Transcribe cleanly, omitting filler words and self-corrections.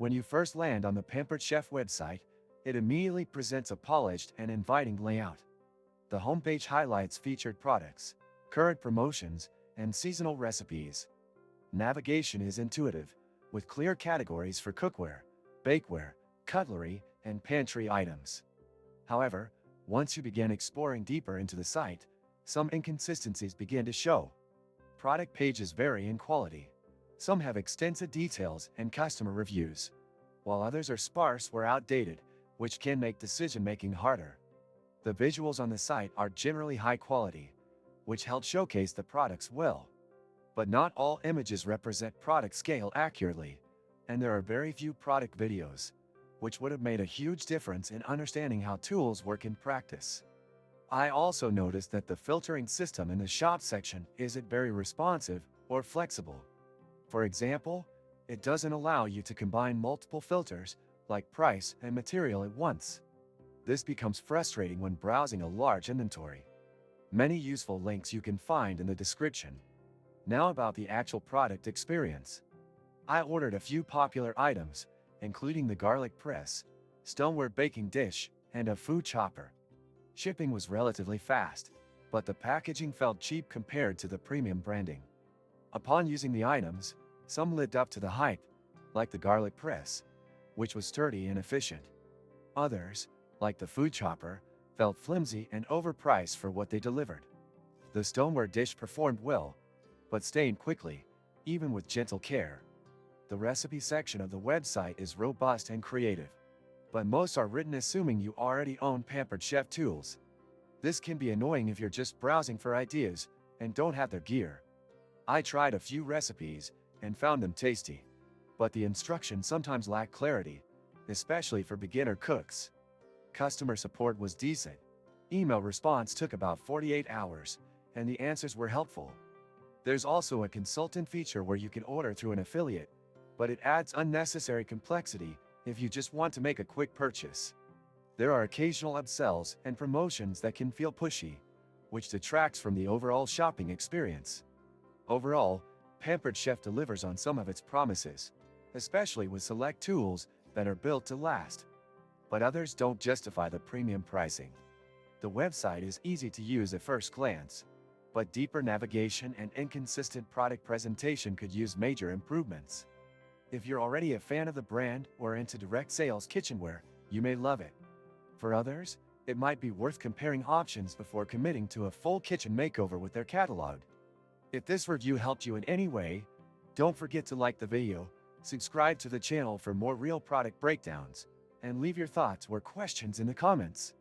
When you first land on the Pampered Chef website, it immediately presents a polished and inviting layout. The homepage highlights featured products, current promotions, and seasonal recipes. Navigation is intuitive, with clear categories for cookware, bakeware, cutlery, and pantry items. However, once you begin exploring deeper into the site, some inconsistencies begin to show. Product pages vary in quality. Some have extensive details and customer reviews, while others are sparse or outdated, which can make decision-making harder. The visuals on the site are generally high quality, which help showcase the products well. But not all images represent product scale accurately, and there are very few product videos, which would have made a huge difference in understanding how tools work in practice. I also noticed that the filtering system in the shop section isn't very responsive or flexible. For example, it doesn't allow you to combine multiple filters, like price and material at once. This becomes frustrating when browsing a large inventory. Many useful links you can find in the description. Now about the actual product experience. I ordered a few popular items, including the garlic press, stoneware baking dish, and a food chopper. Shipping was relatively fast, but the packaging felt cheap compared to the premium branding. Upon using the items, some lived up to the hype, like the garlic press, which was sturdy and efficient. Others, like the food chopper, felt flimsy and overpriced for what they delivered. The stoneware dish performed well, but stained quickly, even with gentle care. The recipe section of the website is robust and creative, but most are written assuming you already own Pampered Chef tools. This can be annoying if you're just browsing for ideas and don't have their gear. I tried a few recipes and found them tasty, but the instructions sometimes lack clarity, especially for beginner cooks. Customer support was decent. Email response took about 48 hours, and the answers were helpful. There's also a consultant feature where you can order through an affiliate, but it adds unnecessary complexity if you just want to make a quick purchase. There are occasional upsells and promotions that can feel pushy, which detracts from the overall shopping experience. Overall, Pampered Chef delivers on some of its promises, especially with select tools that are built to last. But others don't justify the premium pricing. The website is easy to use at first glance, but deeper navigation and inconsistent product presentation could use major improvements. If you're already a fan of the brand or into direct sales kitchenware, you may love it. For others, it might be worth comparing options before committing to a full kitchen makeover with their catalog. If this review helped you in any way, don't forget to like the video, subscribe to the channel for more real product breakdowns, and leave your thoughts or questions in the comments.